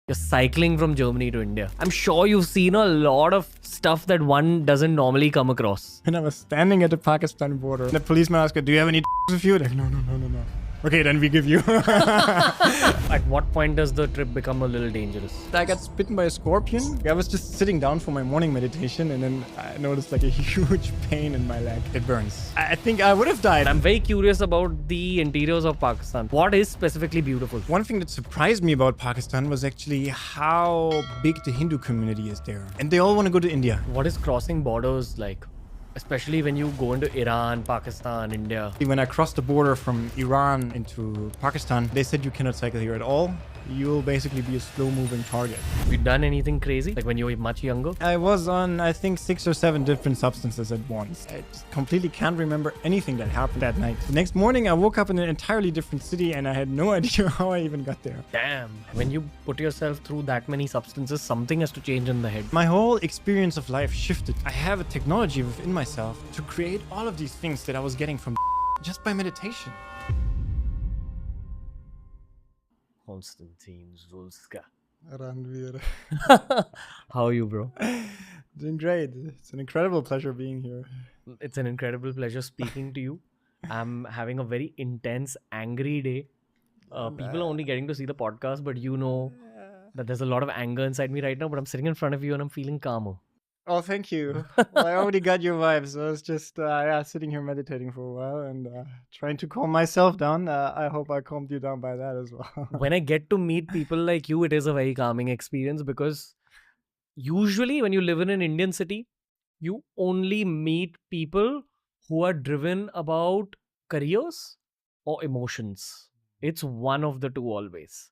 You're cycling from Germany to India. I'm sure you've seen a lot of stuff that one doesn't normally come across. When I was standing at the Pakistan border, the policeman asked, "Do you have any with you?" Like, no. Okay, then we give you. At what point does the trip become a little dangerous? I got bitten by a scorpion. I was just sitting down for my morning meditation and then I noticed like a huge pain in my leg. It burns. I think I would have died. I'm very curious about the interiors of Pakistan. What is specifically beautiful? One thing that surprised me about Pakistan was actually how big the Hindu community is there. And they all want to go to India. What is crossing borders like? Especially when you go into Iran, Pakistan, India. When I crossed the border from Iran into Pakistan, they said you cannot cycle here at all. You'll basically be a slow-moving target. Have you done anything crazy? Like when you were much younger? I was on, I think, 6 or 7 different substances at once. I just completely can't remember anything that happened that night. The next morning, I woke up in an entirely different city and I had no idea how I even got there. Damn. When you put yourself through that many substances, something has to change in the head. My whole experience of life shifted. I have a technology within myself to create all of these things that I was getting from just by meditation. Konstantin, Zülske. Ranveer. How are you, bro? Doing great. It's an incredible pleasure being here. It's an incredible pleasure speaking to you. I'm having a very intense, angry day. People are only getting to see the podcast, but you know that there's a lot of anger inside me right now, but I'm sitting in front of you and I'm feeling calmer. Oh, thank you. Well, I already got your vibes. I was just sitting here meditating for a while and trying to calm myself down. I hope I calmed you down by that as well. When I get to meet people like you, it is a very calming experience because usually when you live in an Indian city, you only meet people who are driven about careers or emotions. It's one of the two always.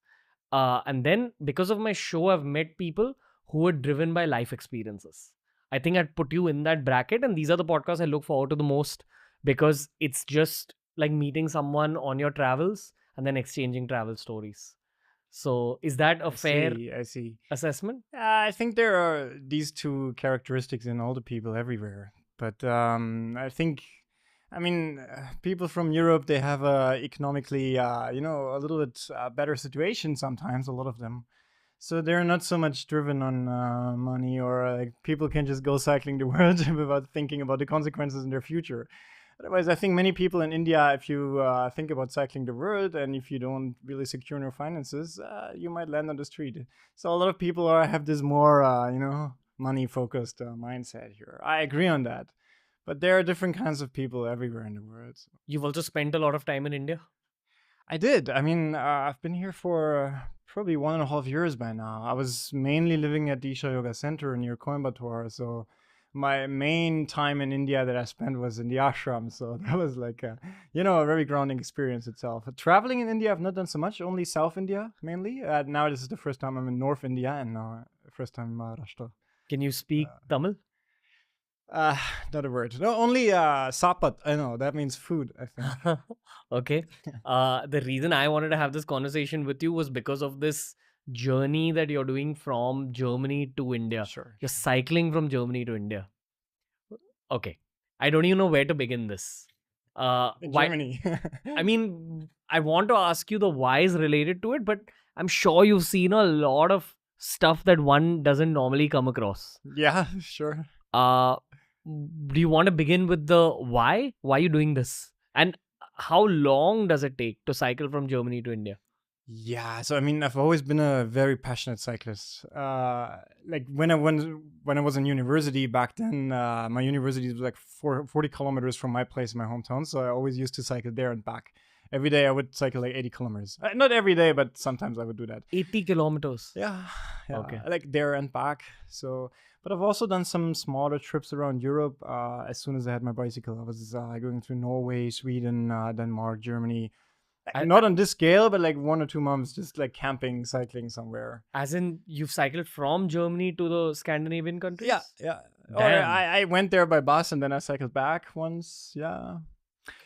And then because of my show, I've met people who are driven by life experiences. I think I'd put you in that bracket, and these are the podcasts I look forward to the most because it's just like meeting someone on your travels and then exchanging travel stories. So is that a fair I see. assessment? I think there are these two characteristics in all the people everywhere. But I think, people from Europe, they have economically, a little bit better situation sometimes, a lot of them. So they're not so much driven on money or people can just go cycling the world without thinking about the consequences in their future. Otherwise, I think many people in India, if you think about cycling the world and if you don't really secure your finances, you might land on the street. So a lot of people have this more, money-focused mindset here. I agree on that. But there are different kinds of people everywhere in the world. So. You've also spent a lot of time in India? I did. I've been here for probably 1.5 years by now. I was mainly living at the Isha Yoga Center near Coimbatore. So my main time in India that I spent was in the ashram. So that was like a very grounding experience itself. Traveling in India, I've not done so much, only South India mainly. Now this is the first time I'm in North India and now first time in Maharashtra. Can you speak Tamil? Not a word. No, only sapat. I know that means food, I think. Okay. The reason I wanted to have this conversation with you was because of this journey that you're doing from Germany to India. Sure. You're cycling from Germany to India. Okay. I don't even know where to begin this. Germany. I want to ask you the whys related to it, but I'm sure you've seen a lot of stuff that one doesn't normally come across. Yeah, sure. Do you want to begin with the why? Why are you doing this? And how long does it take to cycle from Germany to India? Yeah, so I've always been a very passionate cyclist. When I was in university back then, my university was like 40 kilometers from my place in my hometown. So I always used to cycle there and back. Every day I would cycle like 80 kilometers. Not every day, but sometimes I would do that. 80 kilometers? Yeah. Okay. Like there and back. So, but I've also done some smaller trips around Europe. As soon as I had my bicycle, I was going through Norway, Sweden, Denmark, Germany. Not on this scale, but like 1 or 2 months, just like camping, cycling somewhere. As in, you've cycled from Germany to the Scandinavian countries? Yeah. Or I went there by bus and then I cycled back once. Yeah.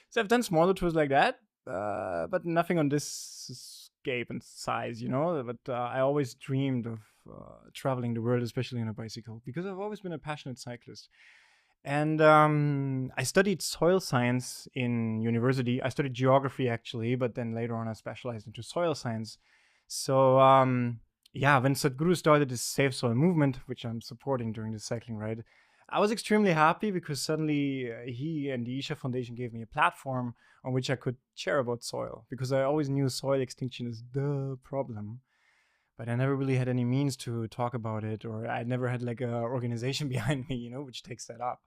So I've done smaller tours like that, but nothing on this scape and size, But I always dreamed of traveling the world, especially on a bicycle, because I've always been a passionate cyclist. And I studied soil science in university. I studied geography actually, but then later on I specialized into soil science. So Yeah, when Sadhguru started this Safe Soil movement, which I'm supporting during the cycling ride, I was extremely happy because suddenly he and the Isha Foundation gave me a platform on which I could share about soil, because I always knew soil extinction is the problem, but I never really had any means to talk about it, or I never had like a organization behind me, which takes that up.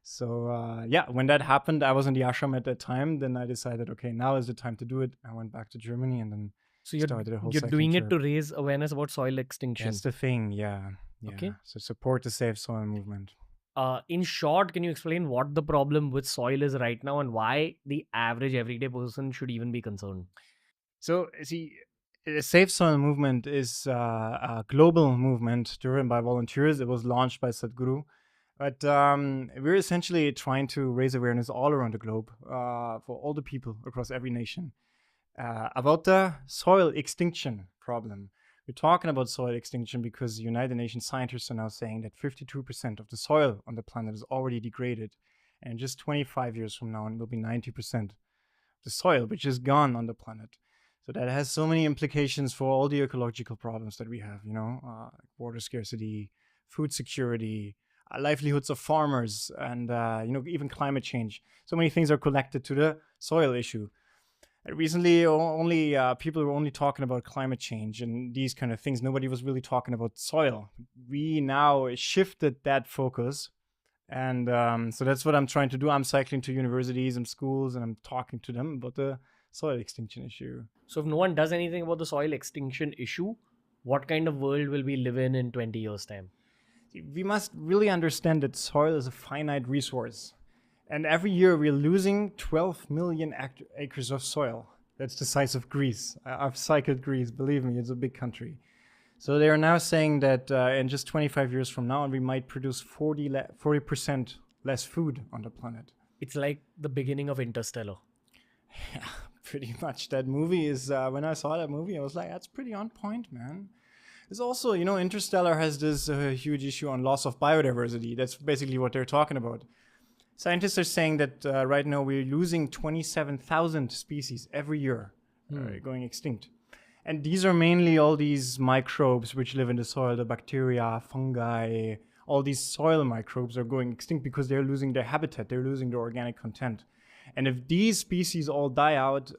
So yeah, when that happened, I was in the ashram at that time. Then I decided, okay, now is the time to do it. I went back to Germany and then So started a whole you're cycling doing it trip. to raise awareness about soil extinction. That's the thing, yeah. Okay. So support the Safe Soil movement. In short, can you explain what the problem with soil is right now and why the average everyday person should even be concerned? So see, the Safe Soil movement is a global movement driven by volunteers. It was launched by Sadhguru. But we're essentially trying to raise awareness all around the globe for all the people across every nation about the soil extinction problem. We're talking about soil extinction because the United Nations scientists are now saying that 52% of the soil on the planet is already degraded. And just 25 years from now, it will be 90% of the soil, which is gone on the planet. So that has so many implications for all the ecological problems that we have, water scarcity, food security, livelihoods of farmers, and even climate change. So many things are connected to the soil issue. Recently, only people were only talking about climate change and these kind of things. Nobody was really talking about soil. We now shifted that focus, and so that's what I'm trying to do. I'm cycling to universities and schools, and I'm talking to them about the soil extinction issue. So if no one does anything about the soil extinction issue, what kind of world will we live in 20 years' time? We must really understand that soil is a finite resource. And every year we're losing 12 million acres of soil. That's the size of Greece. I've cycled Greece, believe me, it's a big country. So they are now saying that in just 25 years from now, we might produce 40% less food on the planet. It's like the beginning of Interstellar. Yeah, pretty much. That movie is, when I saw that movie, I was like, that's pretty on point, man. There's also, Interstellar has this huge issue on loss of biodiversity. That's basically what they're talking about. Scientists are saying that right now we're losing 27,000 species every year going extinct. And these are mainly all these microbes which live in the soil, the bacteria, fungi, all these soil microbes are going extinct because they're losing their habitat, they're losing their organic content. And if these species all die out,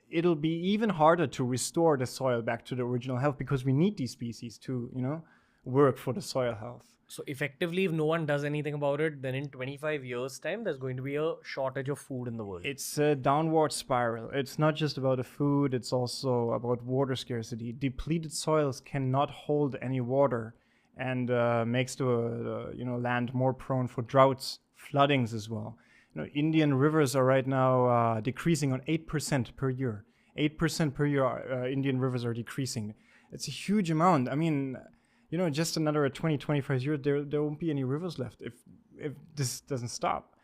it'll be even harder to restore the soil back to the original health because we need these species to, work for the soil health. So effectively, if no one does anything about it, then in 25 years' time, there's going to be a shortage of food in the world. It's a downward spiral. It's not just about the food, it's also about water scarcity. Depleted soils cannot hold any water and makes the land more prone for droughts, floodings as well. Indian rivers are right now decreasing on 8% per year. 8% per year, Indian rivers are decreasing. It's a huge amount. I mean, just another 20, 25 years, there won't be any rivers left if this doesn't stop.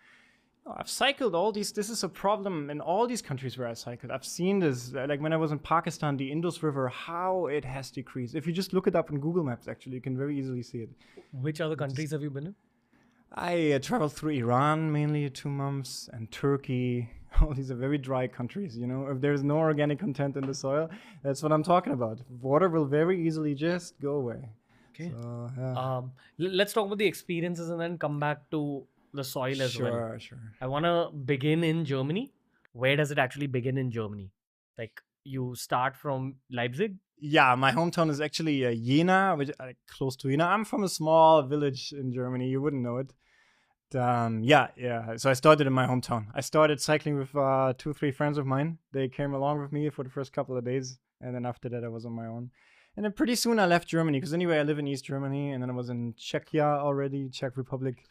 I've cycled all these. This is a problem in all these countries where I cycled. I've seen this, like when I was in Pakistan, the Indus River, how it has decreased. If you just look it up on Google Maps, actually, you can very easily see it. Which other countries have you been in? I traveled through Iran mainly 2 months and Turkey. All these are very dry countries. If there's no organic content in the soil, that's what I'm talking about. Water will very easily just go away. Okay. So, yeah. Let's talk about the experiences and then come back to the soil as well. Sure. I want to begin in Germany. Where does it actually begin in Germany? Like you start from Leipzig? Yeah, my hometown is actually Jena, which close to Jena. I'm from a small village in Germany. You wouldn't know it. Yeah. So I started in my hometown. I started cycling with 2-3 friends of mine. They came along with me for the first couple of days, and then after that I was on my own. And then pretty soon I left Germany because anyway I live in East Germany, and then I was in Czechia already, Czech Republic.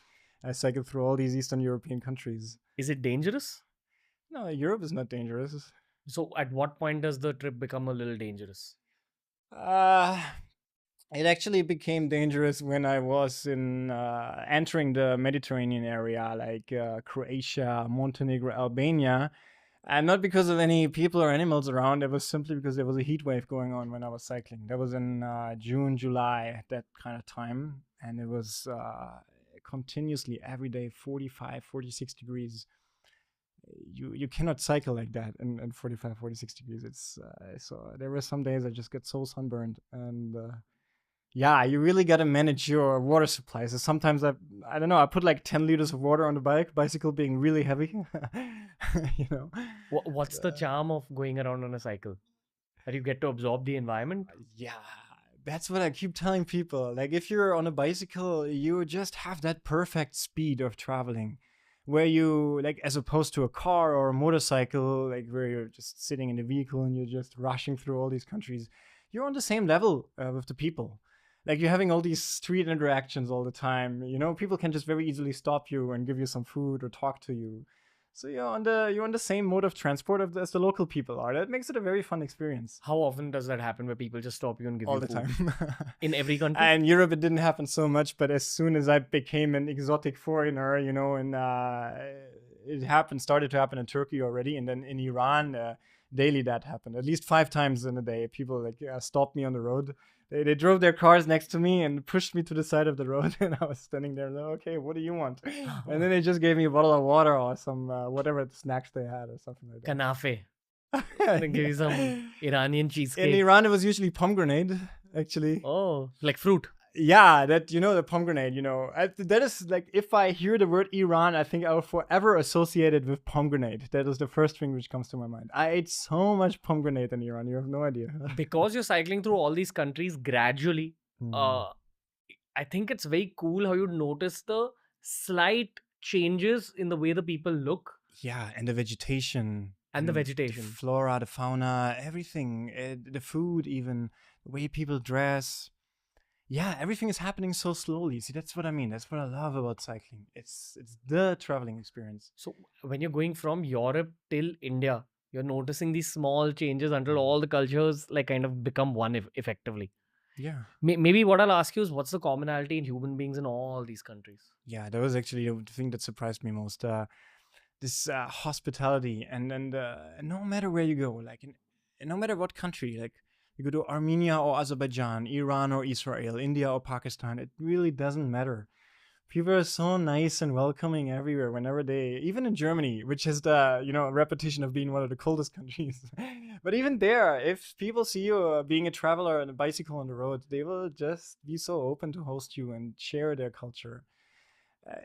I cycled through all these Eastern European countries. Is it dangerous? No, Europe is not dangerous. So at what point does the trip become a little dangerous? It actually became dangerous when I was in entering the Mediterranean area, like Croatia, Montenegro, Albania. And not because of any people or animals around. It was simply because there was a heat wave going on when I was cycling. That was in June, July, that kind of time. And it was continuously every day 45, 46 degrees. you cannot cycle like that in 45, 46 degrees. It's so there were some days I just got so sunburned, and yeah, you really got to manage your water supply. So sometimes I don't know, I put like 10 liters of water on the bicycle being really heavy. You know. What's the charm of going around on a cycle? That you get to absorb the environment? Yeah, that's what I keep telling people. Like, if you're on a bicycle, you just have that perfect speed of traveling, where you, like, as opposed to a car or a motorcycle, like where you're just sitting in a vehicle and you're just rushing through all these countries, you're on the same level with the people. Like, you're having all these street interactions all the time. You know, people can just very easily stop you and give you some food or talk to you. So you're on the same mode of transport as the local people are. That makes it a very fun experience. How often does that happen where people just stop you and give All you the food? time. In every country? In Europe, it didn't happen so much, but as soon as I became an exotic foreigner, you know, and it started to happen in Turkey already, and then in Iran, daily that happened. At least 5 times in a day, people like stopped me on the road. They drove their cars next to me and pushed me to the side of the road, and I was standing there like, okay, what do you want? And then they just gave me a bottle of water or some whatever snacks they had or something like that. Kanafe. They give you some Iranian cheesecake. In Iran, it was usually pomegranate, actually. Oh, like fruit. Yeah, that, you know, the pomegranate, you know, that is like, if I hear the word Iran, I think I will forever associate it with pomegranate. That is the first thing which comes to my mind. I ate so much pomegranate in Iran, you have no idea. Because you're cycling through all these countries gradually, I think it's very cool how you notice the slight changes in the way the people look. Yeah, and the vegetation. And the vegetation. The flora, the fauna, everything. The food even. The way people dress. Yeah, everything is happening so slowly. See, that's what I mean. That's what I love about cycling. It's the traveling experience. So when you're going from Europe till India, you're noticing these small changes until all the cultures like kind of become one effectively. Yeah. Maybe what I'll ask you is, what's the commonality in human beings in all these countries? Yeah, that was actually the thing that surprised me most. This hospitality, and no matter where you go, like no matter what country, like you go to Armenia or Azerbaijan, Iran or Israel, India or Pakistan, it really doesn't matter. People are so nice and welcoming everywhere whenever even in Germany, which has the, you know, repetition of being one of the coldest countries. But even there, if people see you being a traveler on a bicycle on the road, they will just be so open to host you and share their culture.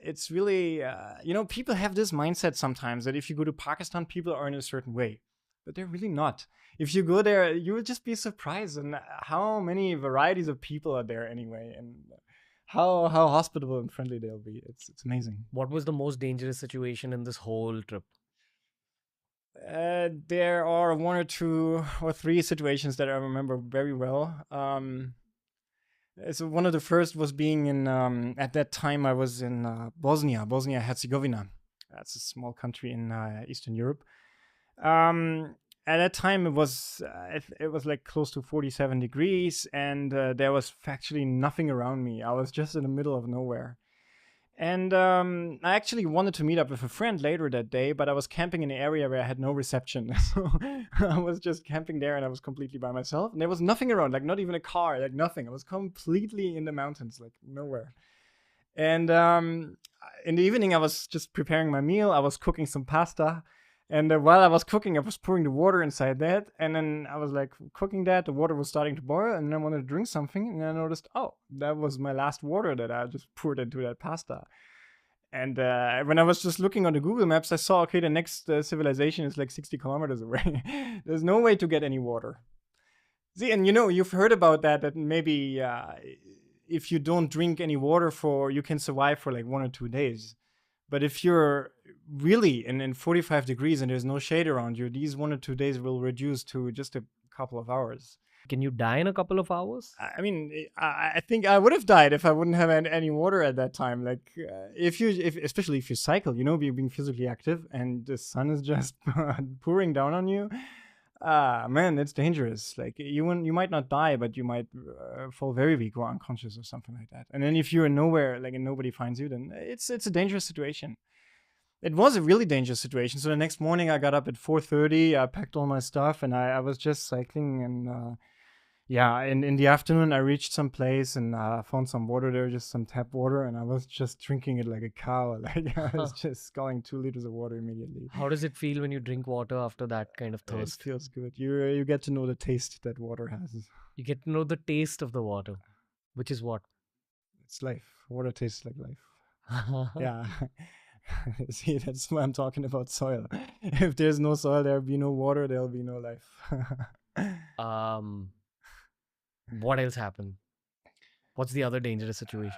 It's really, you know, people have this mindset sometimes that if you go to Pakistan, people are in a certain way. But they're really not. If you go there, you will just be surprised and how many varieties of people are there anyway, and how hospitable and friendly they'll be. It's amazing. What was the most dangerous situation in this whole trip? There are 1 or 2 or 3 situations that I remember very well. So one of the first was being in, at that time I was in Bosnia-Herzegovina. That's a small country in Eastern Europe. At that time it was like close to 47 degrees, and there was actually nothing around me. I was just in the middle of nowhere. And I actually wanted to meet up with a friend later that day, but I was camping in an area where I had no reception. So I was just camping there, and I was completely by myself. And there was nothing around, like not even a car, like nothing. I was completely in the mountains, like nowhere. And in the evening, I was just preparing my meal. I was cooking some pasta. And while I was cooking, I was pouring the water inside that. And then I was like cooking that. The water was starting to boil. And then I wanted to drink something. And I noticed, oh, that was my last water that I just poured into that pasta. And when I was just looking on the Google Maps, I saw, okay, the next civilization is like 60 kilometers away. There's no way to get any water. See, and you know, you've heard about that maybe if you don't drink any water you can survive for like 1 or 2 days. But if you're really in 45 degrees and there's no shade around you, these 1 or 2 days will reduce to just a couple of hours. Can you die in a couple of hours? I mean, I think I would have died if I wouldn't have had any water at that time. Like, especially if you cycle, you know, being physically active and the sun is just pouring down on you. Man, it's dangerous. Like, you might not die, but you might fall very weak or unconscious or something like that. And then if you're nowhere, like, and nobody finds you, then it's a dangerous situation. It was a really dangerous situation. So the next morning I got up at 4:30, I packed all my stuff, and I was just cycling. And Yeah, in the afternoon, I reached some place and found some water there, just some tap water, and I was just drinking it like a cow. Like I was just going 2 liters of water immediately. How does it feel when you drink water after that kind of It thirst? feels good. You get to know the taste that water has. You get to know the taste of the water, which is what? It's life. Water tastes like life. Yeah. See, that's why I'm talking about soil. If there's no soil, there'll be no water, there'll be no life. What else happened? What's the other dangerous situation?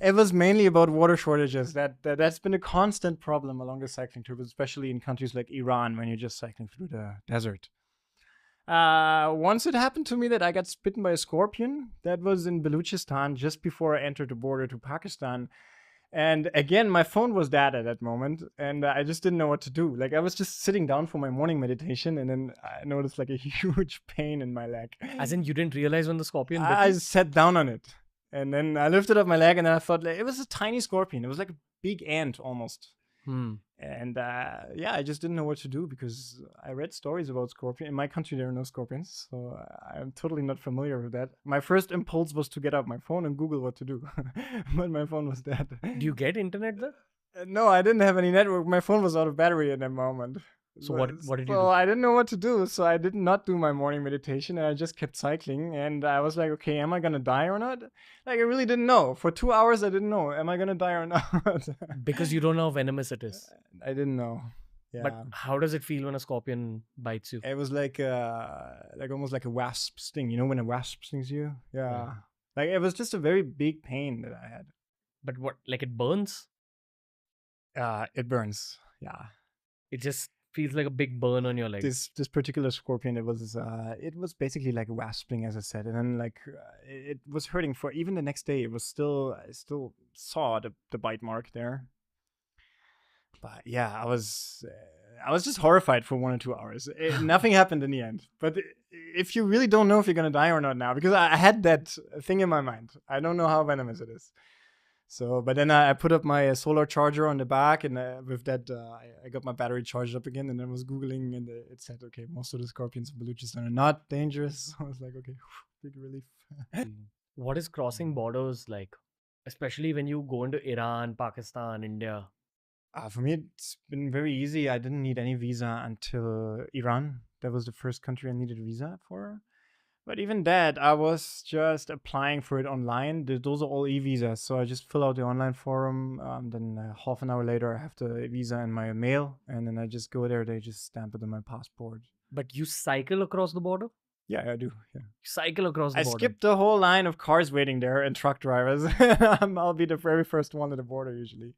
It was mainly about water shortages. That's been a constant problem along the cycling tour, especially in countries like Iran when you're just cycling through the desert. Once it happened to me that I got bitten by a scorpion. That was in Baluchistan just before I entered the border to Pakistan. And again, my phone was dead at that moment, and I just didn't know what to do. Like I was just sitting down for my morning meditation, and then I noticed like a huge pain in my leg. As in, you didn't realize when the scorpion bit I you? sat down on it, and then I lifted up my leg, and then I thought like, it was a tiny scorpion. It was like a big ant almost. And yeah, I just didn't know what to do because I read stories about scorpion. In my country, there are no scorpions, so I'm totally not familiar with that. My first impulse was to get out my phone and Google what to do, but my phone was dead. Do you get internet there? No, I didn't have any network. My phone was out of battery at that moment. So what did you So do? I didn't know what to do, so I did not do my morning meditation, and I just kept cycling. And I was like, okay, am I gonna die or not? Like I really didn't know. For 2 hours, I didn't know. Am I gonna die or not? Because you don't know how venomous it is. I didn't know. Yeah. But how does it feel when a scorpion bites you? It was like almost like a wasp sting. You know when a wasp stings you? Yeah. Like it was just a very big pain that I had. But what, like it burns? It burns. Yeah. It just feels like a big burn on your leg. This particular scorpion, it was basically like a wasp sting, as I said, and then like it was hurting for even the next day. It was I still saw the bite mark there. But yeah, I was just horrified for 1 or 2 hours. Nothing happened in the end. But if you really don't know if you're gonna die or not now, because I had that thing in my mind, I don't know how venomous it is. So, but then I put up my solar charger on the back, and with that, I got my battery charged up again, and then I was Googling, and it said, okay, most of the scorpions in Baluchistan are not dangerous. So I was like, okay, big relief. What is crossing borders like? Especially when you go into Iran, Pakistan, India. For me, it's been very easy. I didn't need any visa until Iran. That was the first country I needed a visa for. But even that, I was just applying for it online. Those are all e-visas. So I just fill out the online form. Then half an hour later, I have the visa in my mail. And then I just go there. They just stamp it on my passport. But you cycle across the border? Yeah, I do. Yeah. You cycle across the I border. skipped the whole line of cars waiting there and truck drivers. I'll be the very first one at the border usually.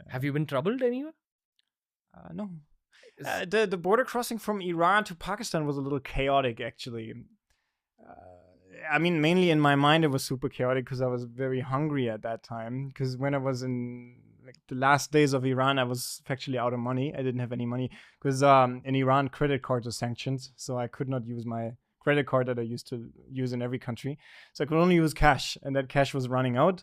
Have you been troubled anywhere? No. The border crossing from Iran to Pakistan was a little chaotic, actually. I mean, mainly in my mind, it was super chaotic because I was very hungry at that time. Because when I was in like the last days of Iran, I was factually out of money. I didn't have any money because in Iran, credit cards are sanctioned, so I could not use my credit card that I used to use in every country. So I could only use cash, and that cash was running out.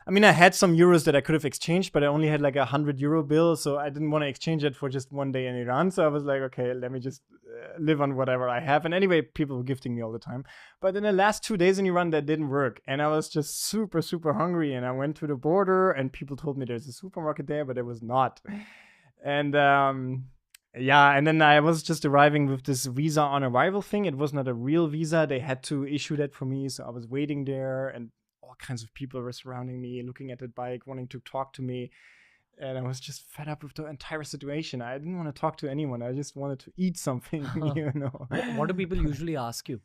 I mean, I had some euros that I could have exchanged, but I only had like a 100 euro bill, so I didn't want to exchange it for just one day in Iran. So I was like, okay, let me just live on whatever I have. And anyway, people were gifting me all the time. But in the last 2 days in Iran, that didn't work. And I was just super, super hungry. And I went to the border, and people told me there's a supermarket there, but it was not. And yeah, and then I was just arriving with this visa on arrival thing. It was not a real visa. They had to issue that for me. So I was waiting there, and all kinds of people were surrounding me, looking at the bike, wanting to talk to me. And I was just fed up with the entire situation. I didn't want to talk to anyone. I just wanted to eat something, you know. What do people usually ask you?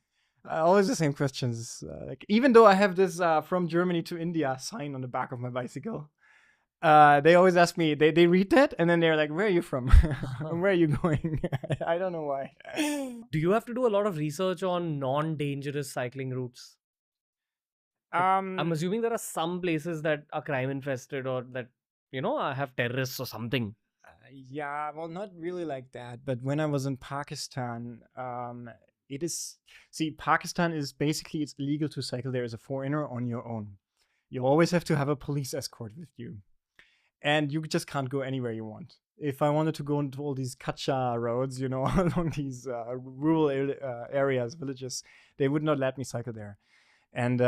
Always the same questions. Like, even though I have this from Germany to India sign on the back of my bicycle, they always ask me, they read that, and then they're like, where are you from? Where are you going? I don't know why. Do you have to do a lot of research on non-dangerous cycling routes? I'm assuming there are some places that are crime infested or that, you know, have terrorists or something. Yeah, well, not really like that. But when I was in Pakistan, Pakistan is basically, it's illegal to cycle there as a foreigner on your own. You always have to have a police escort with you. And you just can't go anywhere you want. if I wanted to go into all these kacha roads, along these rural areas, villages, they would not let me cycle there. And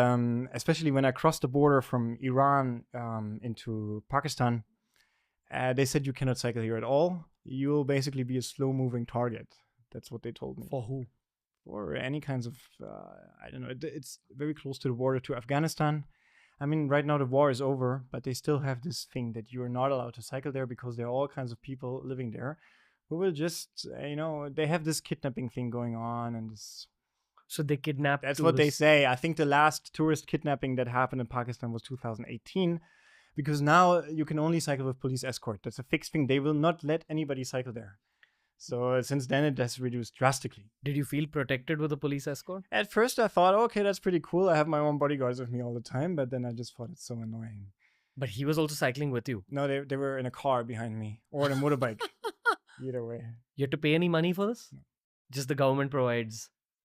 especially when I crossed the border from Iran into Pakistan, they said you cannot cycle here at all. You'll basically be a slow-moving target. That's what they told me. For who? Or any kinds of, I don't know. It's very close to the border to Afghanistan. I mean, right now the war is over, but they still have this thing that you're not allowed to cycle there because there are all kinds of people living there who will just, they have this kidnapping thing going on, and this. So they kidnapped. That's what they say. I think the last tourist kidnapping that happened in Pakistan was 2018, because now you can only cycle with police escort. That's a fixed thing. They will not let anybody cycle there. So since then, it has reduced drastically. Did you feel protected with a police escort? At first, I thought, okay, that's pretty cool. I have my own bodyguards with me all the time. But then I just thought it's so annoying. But he was also cycling with you. No, they were in a car behind me or on a motorbike. Either way. You had to pay any money for this? No. Just the government provides.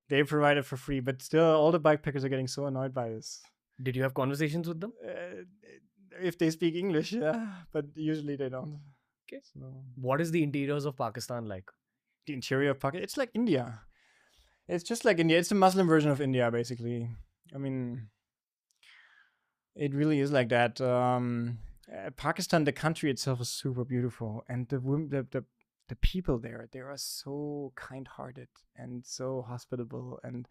They provide it for free. But still, all the bikepackers are getting so annoyed by this. Did you have conversations with them? If they speak English, yeah. But usually they don't. Okay. So. What is the interiors of Pakistan like? The interior of Pakistan, it's like India. It's just like India. It's a Muslim version of India, basically. I mean, it really is like that. Pakistan, the country itself, is super beautiful, and the people there, they are so kind-hearted and so hospitable, and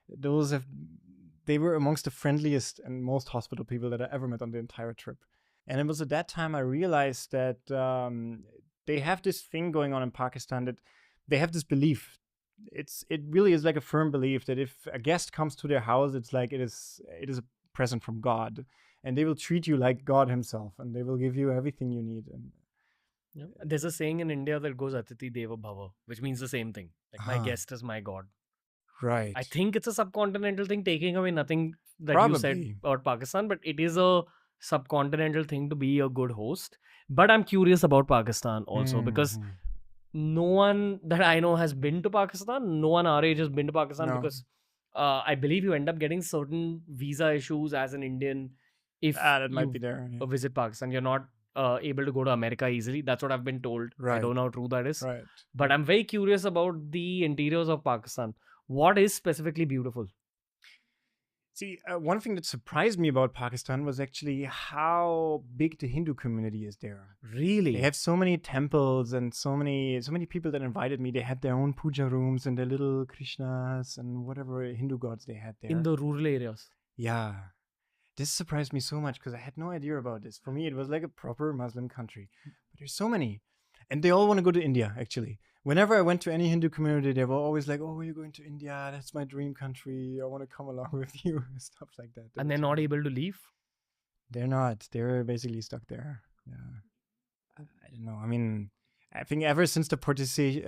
they were amongst the friendliest and most hospitable people that I ever met on the entire trip. And it was at that time I realized that they have this thing going on in Pakistan, that they have this belief. It really is like a firm belief that if a guest comes to their house, it's like it is a present from God, and they will treat you like God himself, and they will give you everything you need. And yeah. There's a saying in India that goes Atiti Deva Bhava, which means the same thing. Like my guest is my God. Right. I think it's a subcontinental thing, taking away nothing that Probably. You said about Pakistan, but it is a subcontinental thing to be a good host. But I'm curious about Pakistan also because no one that I know has been to Pakistan. No one our age has been to Pakistan because I believe you end up getting certain visa issues as an Indian if that might be there. Yeah. Visit Pakistan. You're not able to go to America easily. That's what I've been told. Right. I don't know how true that is. Right. But I'm very curious about the interiors of Pakistan. What is specifically beautiful? See, one thing that surprised me about Pakistan was actually how big the Hindu community is there. Really? They have so many temples and so many people that invited me. They had their own puja rooms and their little Krishnas and whatever Hindu gods they had there. In the rural areas? Yeah. This surprised me so much because I had no idea about this. For me, it was like a proper Muslim country. But there's so many. And they all want to go to India, actually. Whenever I went to any Hindu community, they were always like, oh, you're going to India. That's my dream country. I want to come along with you. Stuff like that. And they're not able to leave? They're not. They're basically stuck there. Yeah. I don't know. I mean, I think ever since the partition,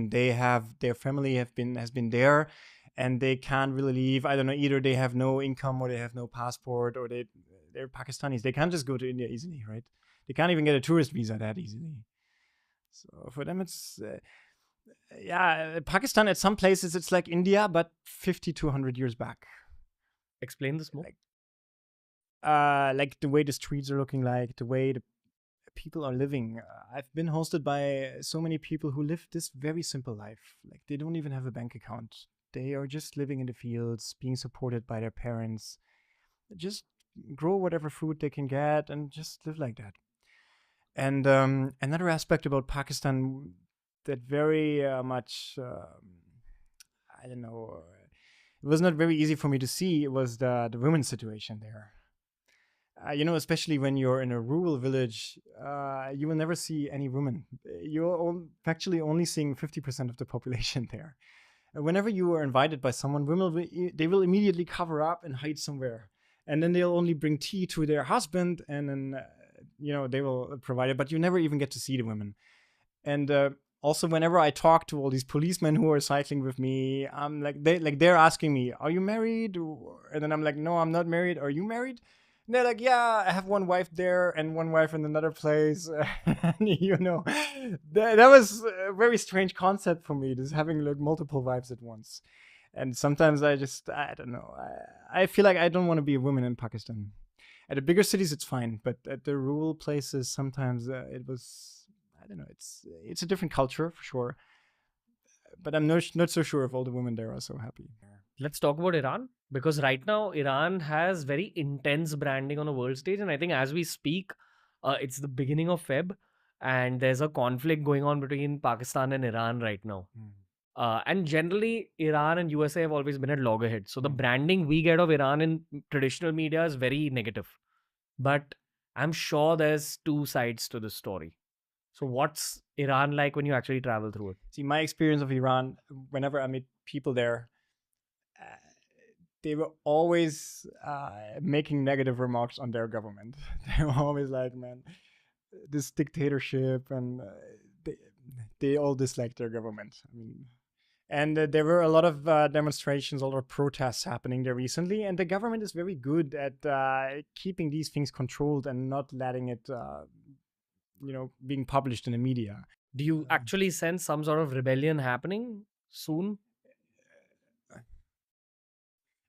their family has been there, and they can't really leave. I don't know, either they have no income or they have no passport, or they're Pakistanis. They can't just go to India easily, right? They can't even get a tourist visa that easily. So for them, it's Pakistan at some places it's like India, but 50 to 100 years back. Explain this more. Like the way the streets are looking, like the way the people are living. I've been hosted by so many people who live this very simple life. Like they don't even have a bank account. They are just living in the fields, being supported by their parents. Just grow whatever food they can get and just live like that. And another aspect about Pakistan that very much, I don't know, it was not very easy for me to see was the women's situation there. Especially when you're in a rural village, you will never see any women. You're actually only seeing 50% of the population there. Whenever you are invited by someone, women they will immediately cover up and hide somewhere. And then they'll only bring tea to their husband, and then they will provide it, but you never even get to see the women. And also, whenever I talk to all these policemen who are cycling with me, I'm they're asking me, "Are you married?" And then I'm like, "No, I'm not married. Are you married?" And they're like, "Yeah, I have one wife there and one wife in another place." That was a very strange concept for me, just having like multiple wives at once. And sometimes I don't know. I feel like I don't want to be a woman in Pakistan. At the bigger cities, it's fine, but at the rural places, sometimes it was, I don't know, it's a different culture for sure. But I'm not so sure if all the women there are so happy. Let's talk about Iran, because right now Iran has very intense branding on a world stage, and I think as we speak, it's the beginning of Feb, and there's a conflict going on between Pakistan and Iran right now. And generally, Iran and USA have always been at loggerheads. So the branding we get of Iran in traditional media is very negative. But I'm sure there's two sides to the story. So what's Iran like when you actually travel through it? See, my experience of Iran, whenever I meet people there, they were always making negative remarks on their government. They were always like, man, this dictatorship, and they all dislike their government. I mean, and there were a lot of demonstrations, a lot of protests happening there recently, and the government is very good at keeping these things controlled and not letting it, being published in the media. Do you actually sense some sort of rebellion happening soon?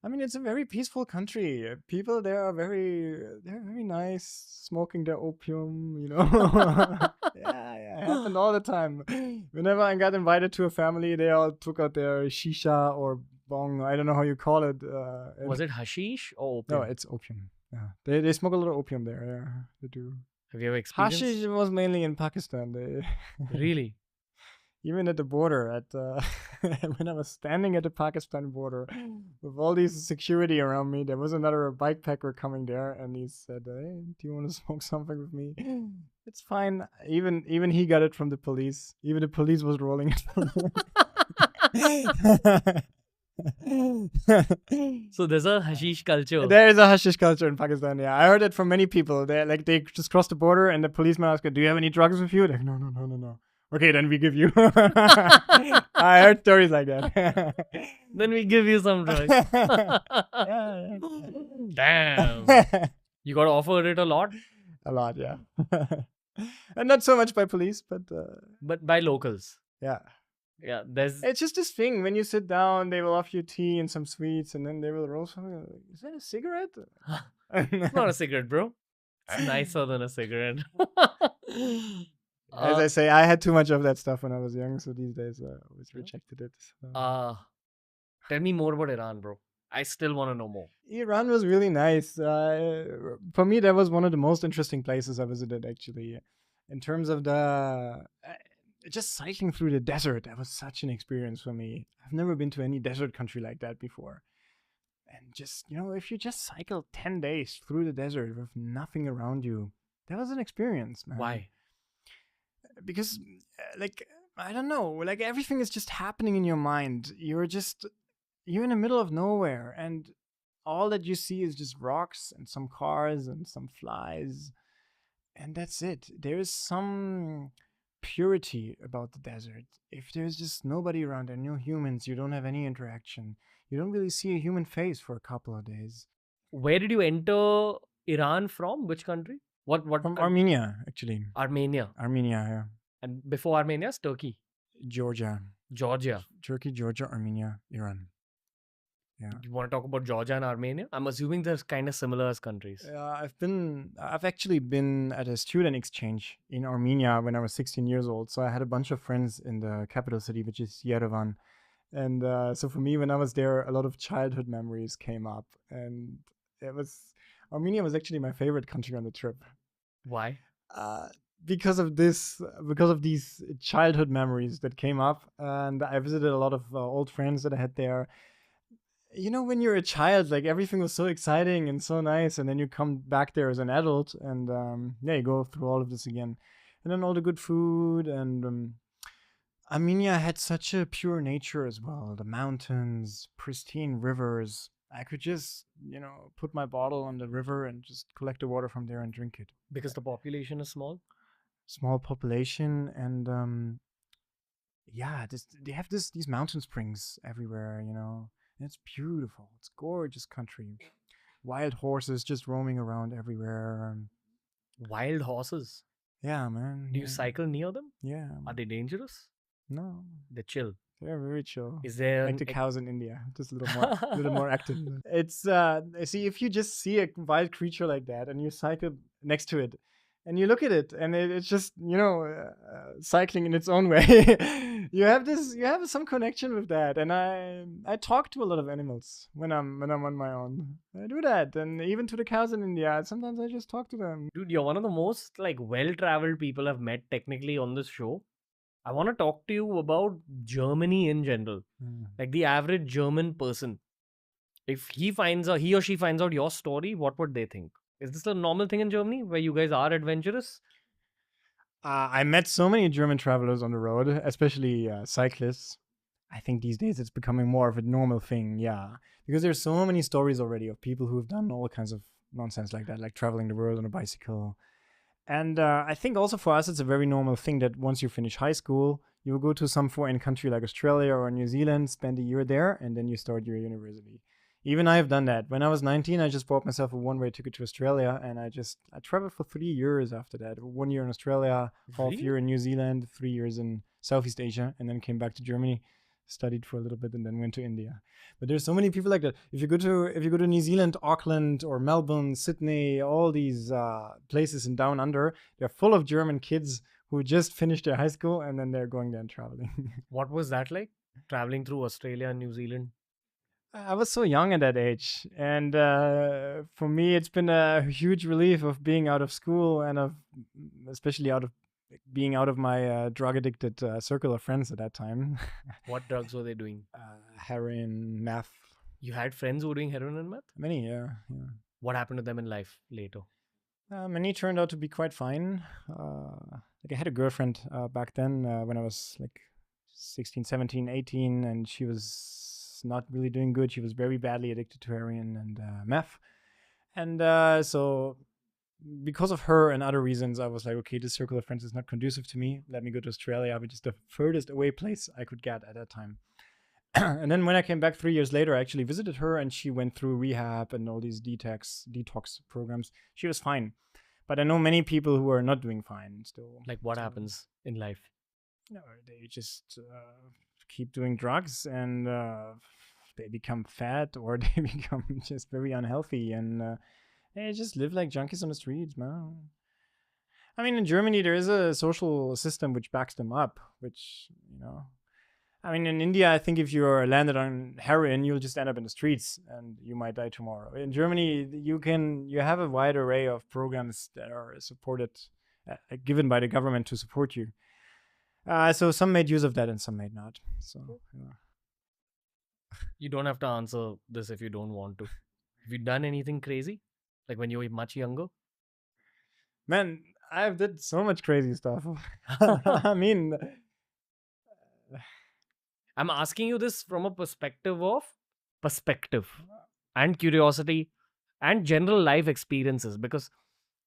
I mean, it's a very peaceful country. People there are they're very nice, smoking their opium, Yeah, it happened all the time. Whenever I got invited to a family, they all took out their shisha or bong. I don't know how you call it. Was it hashish or opium? No, it's opium. Yeah, they smoke a lot of opium there. Yeah, they do. Have you ever experienced? Hashish was mainly in Pakistan. Really? Even at the border, when I was standing at the Pakistan border with all these security around me, there was another bikepacker coming there, and he said, "Hey, do you want to smoke something with me?" It's fine. Even he got it from the police. Even the police was rolling it. So there's a hashish culture. There is a hashish culture in Pakistan. Yeah, I heard it from many people. They just crossed the border, and the policeman asked, "Do you have any drugs with you?" They're like, no. Okay, then we give you. I heard stories like that. Then we give you some drugs. Yeah. Damn. You got offered it a lot? A lot, yeah. And not so much by police, but by locals. Yeah. Yeah, it's just this thing. When you sit down, they will offer you tea and some sweets, and then they will roll something. Is that a cigarette? It's not a cigarette, bro. It's nicer than a cigarette. As I say, I had too much of that stuff when I was young, so these days I always rejected it. Tell me more about Iran, bro. I still want to know more. Iran was really nice. For me, that was one of the most interesting places I visited, actually. In terms of just cycling through the desert, that was such an experience for me. I've never been to any desert country like that before. And just, if you just cycle 10 days through the desert with nothing around you, that was an experience, man. Why? Because, I don't know, everything is just happening in your mind. You're in the middle of nowhere, and all that you see is just rocks and some cars and some flies, and that's it. There is some purity about the desert. If there's just nobody around, there are no humans, you don't have any interaction, you don't really see a human face for a couple of days. Where did you enter Iran from? Which country? What From Armenia, actually. Armenia, yeah. And before Armenia, it's Turkey. Georgia. Turkey, Georgia, Armenia, Iran. Yeah. You want to talk about Georgia and Armenia? I'm assuming they're kind of similar as countries. I've actually been at a student exchange in Armenia when I was 16 years old. So I had a bunch of friends in the capital city, which is Yerevan. And so for me, when I was there, a lot of childhood memories came up. And Armenia was actually my favorite country on the trip. Why? Because of these childhood memories that came up. And I visited a lot of old friends that I had there. When you're a child, everything was so exciting and so nice, and then you come back there as an adult, and you go through all of this again, and then all the good food, and Armenia had such a pure nature as well. The mountains, pristine rivers. I could just, put my bottle on the river and just collect the water from there and drink it. Because the population is small? Small population, and they have these mountain springs everywhere, It's beautiful. It's gorgeous country. Wild horses just roaming around everywhere. Wild horses? Yeah, man. Do you cycle near them? Yeah. Are they dangerous? No. They're chill. They're very chill. Is there Like the cows in India, just a little more active. It's see, if you just see a wild creature like that and you cycle next to it, and you look at it, and it's just cycling in its own way. you have some connection with that, and I talk to a lot of animals when I'm on my own. I do that, and even to the cows in India. Sometimes I just talk to them. dude, you're one of the most like well-traveled people I've met technically on this show. I want to talk to you about Germany in general. Like the average German person, if he or she finds out your story, what would they think? Is this a normal thing in Germany where you guys are adventurous? I met so many German travelers on the road, especially cyclists. I think these days it's becoming more of a normal thing, yeah. Because there's so many stories already of people who have done all kinds of nonsense like that, like traveling the world on a bicycle. And I think also for us, it's a very normal thing that once you finish high school, you will go to some foreign country like Australia or New Zealand, spend a year there, and then you start your university. Even I have done that. When I was 19, I just bought myself a one-way ticket to Australia, and I traveled for 3 years after that. 1 year in Australia, half year in New Zealand, 3 years in Southeast Asia, and then came back to Germany, studied for a little bit, and then went to India. But there's so many people like that. If you go to New Zealand, Auckland or Melbourne, Sydney, all these places in Down Under, they're full of German kids who just finished their high school and then they're going there and traveling. What was that like? Traveling through Australia and New Zealand? I was so young at that age, and for me, it's been a huge relief of being out of school and especially being out of my drug-addicted circle of friends at that time. What drugs were they doing? Heroin, meth. You had friends who were doing heroin and meth? Many, yeah. What happened to them in life later? Many turned out to be quite fine. Like I had a girlfriend back then when I was like 16, 17, 18, and she was not really doing good. She was very badly addicted to heroin and meth. And so because of her and other reasons, I was like, okay, this circle of friends is not conducive to me. Let me go to Australia, which is the furthest away place I could get at that time. And then when I came back 3 years later, I actually visited her, and she went through rehab and all these detox programs. She was fine. But I know many people who are not doing fine still. Like what happens in life? No, they just keep doing drugs, and they become fat, or they become just very unhealthy, and they just live like junkies on the streets, man. I mean, in Germany, there is a social system which backs them up, which, I mean, in India, I think if you're landed on heroin, you'll just end up in the streets and you might die tomorrow. In Germany, you have a wide array of programs that are supported, given by the government to support you. So some made use of that and some made not. So, You don't have to answer this if you don't want to. Have you done anything crazy? Like when you were much younger? Man, I've did so much crazy stuff. I mean, I'm asking you this from a perspective and curiosity and general life experiences, because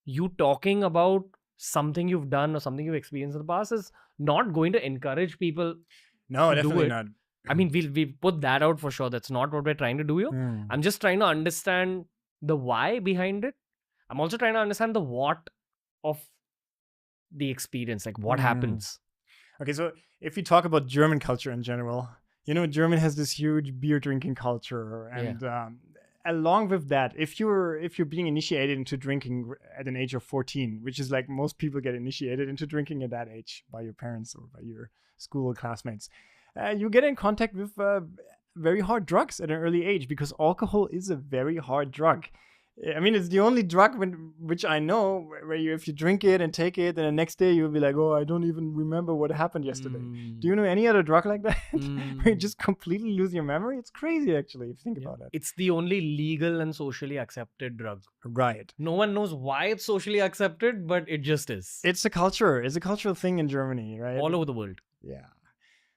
you talking about something you've done or something you've experienced in the past is not going to encourage people. No, definitely it. not. I mean, we put that out for sure. That's not what we're trying to do here. I'm just trying to understand the why behind it. I'm also trying to understand the what of the experience, like what happens. Okay, so if you talk about German culture in general, German has this huge beer drinking culture, and along with that, if you're being initiated into drinking at an age of 14, which is like most people get initiated into drinking at that age by your parents or by your school classmates, you get in contact with very hard drugs at an early age, because alcohol is a very hard drug. I mean, it's the only drug which I know where if you drink it and take it, and the next day you'll be like, oh, I don't even remember what happened yesterday. Do you know any other drug like that? Where you just completely lose your memory? It's crazy, actually, if you think about it. It's the only legal and socially accepted drug. Right. No one knows why it's socially accepted, but it just is. It's a culture. It's a cultural thing in Germany, right? All over the world. Yeah.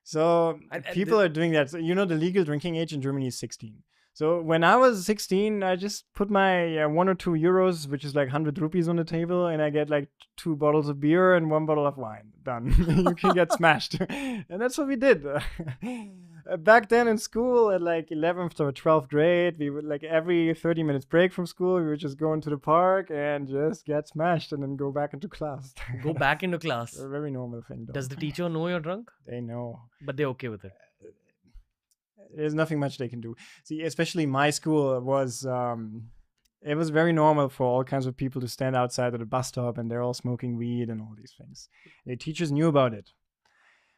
So people are doing that. So, the legal drinking age in Germany is 16. So when I was 16, I just put my 1 or 2 euros, which is like 100 rupees, on the table, and I get like 2 bottles of beer and 1 bottle of wine. Done. You can get smashed. And that's what we did. Back then in school, at like 11th or 12th grade, we would like every 30 minutes break from school, we would just go into the park and just get smashed and then go back into class. Go back into class. A very normal thing, though. Does the teacher know you're drunk? They know. But they're okay with it? there's nothing much they can do. See, especially my school was, it was very normal for all kinds of people to stand outside at a bus stop and they're all smoking weed and all these things. The teachers knew about it.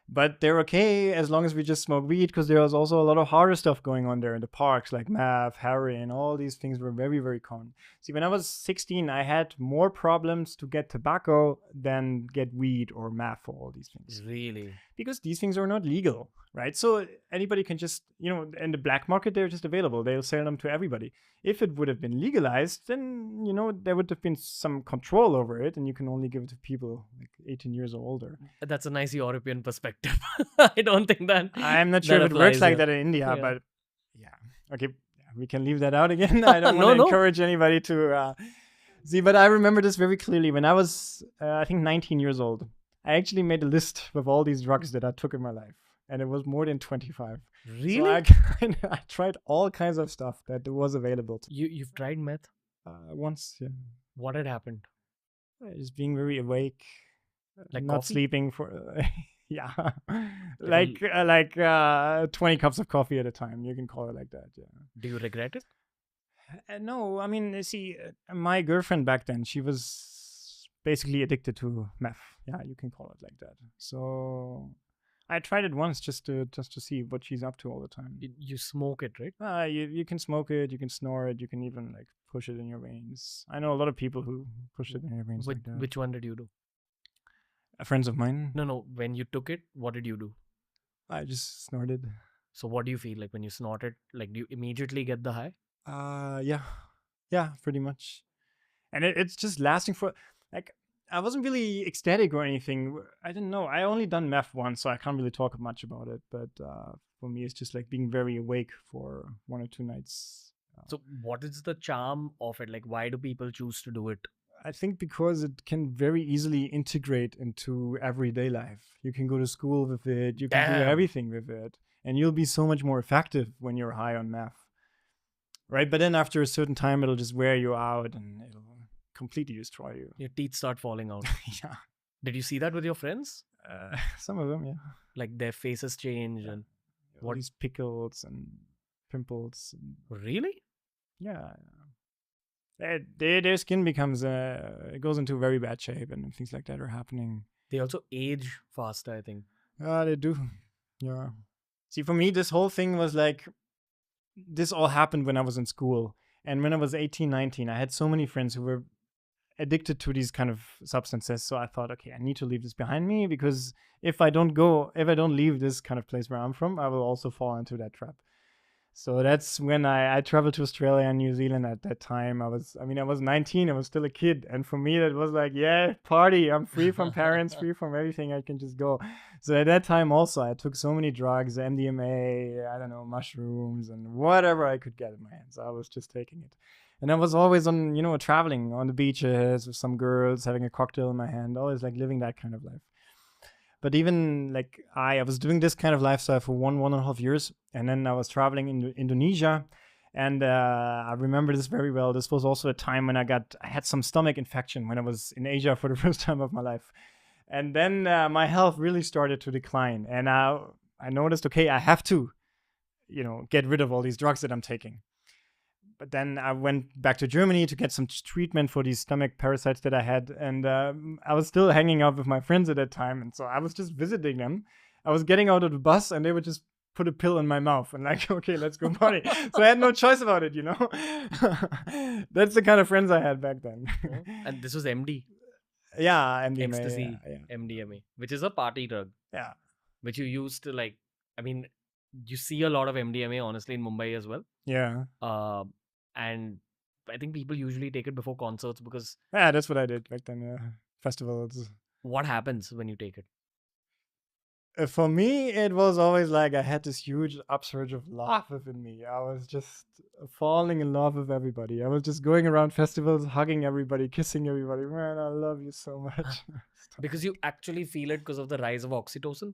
But they're okay as long as we just smoke weed, because there was also a lot of harder stuff going on there in the parks, like meth, heroin, all these things were very, very common. See, when I was 16, I had more problems to get tobacco than get weed or meth or all these things. Really? Because these things are not legal, right? So anybody can just, in the black market, they're just available. They'll sell them to everybody. If it would have been legalized, then, there would have been some control over it, and you can only give it to people like 18 years or older. That's a nice European perspective. I don't think that. I'm not sure if it works like that in India, but yeah. Okay, we can leave that out again. I don't want to encourage anybody to see, but I remember this very clearly. When I was, I think, 19 years old, I actually made a list with all these drugs that I took in my life, and it was more than 25. Really? So I tried all kinds of stuff that was available to me. You've tried meth? Once, yeah. What had happened? Just being very awake, like not coffee? sleeping for yeah, like 20 cups of coffee at a time. You can call it like that. Yeah. Do you regret it? No, I mean, see, my girlfriend back then, she was basically addicted to meth. Yeah, you can call it like that. So I tried it once just to see what she's up to all the time. You smoke it, right? You can smoke it, you can snore it, you can even like push it in your veins. I know a lot of people who push it in their veins. Which one did you do? Friends of mine. No. When you took it, what did you do? I just snorted. So what do you feel like when you snort it? Like, do you immediately get the high? Yeah, pretty much. And it's just lasting for like, I wasn't really ecstatic or anything. I didn't know. I only done meth once, so I can't really talk much about it. But for me, it's just like being very awake for 1 or 2 nights. So what is the charm of it? Like, why do people choose to do it? I think because it can very easily integrate into everyday life. You can go to school with it. You can do everything with it. And you'll be so much more effective when you're high on meth. Right? But then after a certain time, it'll just wear you out and it'll completely destroy you. Your teeth start falling out. Yeah. Did you see that with your friends? Some of them, yeah. Like their faces change and all these pickles and pimples. Really? Yeah. Their skin becomes it goes into very bad shape, and things like that are happening. They also age faster, I think. They do. Yeah. See, for me, this whole thing was like, this all happened when I was in school. And when I was 18, 19, I had so many friends who were addicted to these kind of substances. So I thought, okay, I need to leave this behind me, because if I don't leave this kind of place where I'm from, I will also fall into that trap. So that's when I traveled to Australia and New Zealand at that time. I was 19, I was still a kid. And for me, that was like, yeah, party. I'm free from parents, free from everything. I can just go. So at that time also, I took so many drugs, MDMA, I don't know, mushrooms, and whatever I could get in my hands. I was just taking it. And I was always on, traveling on the beaches with some girls, having a cocktail in my hand, always like living that kind of life. But even like I was doing this kind of lifestyle for 1.5 years. And then I was traveling in Indonesia. And I remember this very well. This was also a time when I had some stomach infection when I was in Asia for the first time of my life. And then my health really started to decline. And I noticed, okay, I have to, get rid of all these drugs that I'm taking. But then I went back to Germany to get some treatment for these stomach parasites that I had. And I was still hanging out with my friends at that time. And so I was just visiting them. I was getting out of the bus and they would just put a pill in my mouth and like, okay, let's go party. So I had no choice about it, That's the kind of friends I had back then. And this was MD? Yeah, MDMA. Ecstasy, yeah. MDMA, which is a party drug. Yeah. Which you used to like, you see a lot of MDMA, honestly, in Mumbai as well. Yeah. And I think people usually take it before concerts because... Yeah, that's what I did back then, festivals. What happens when you take it? For me, it was always like I had this huge upsurge of love within me. I was just falling in love with everybody. I was just going around festivals, hugging everybody, kissing everybody. Man, I love you so much. Because you actually feel it because of the rise of oxytocin?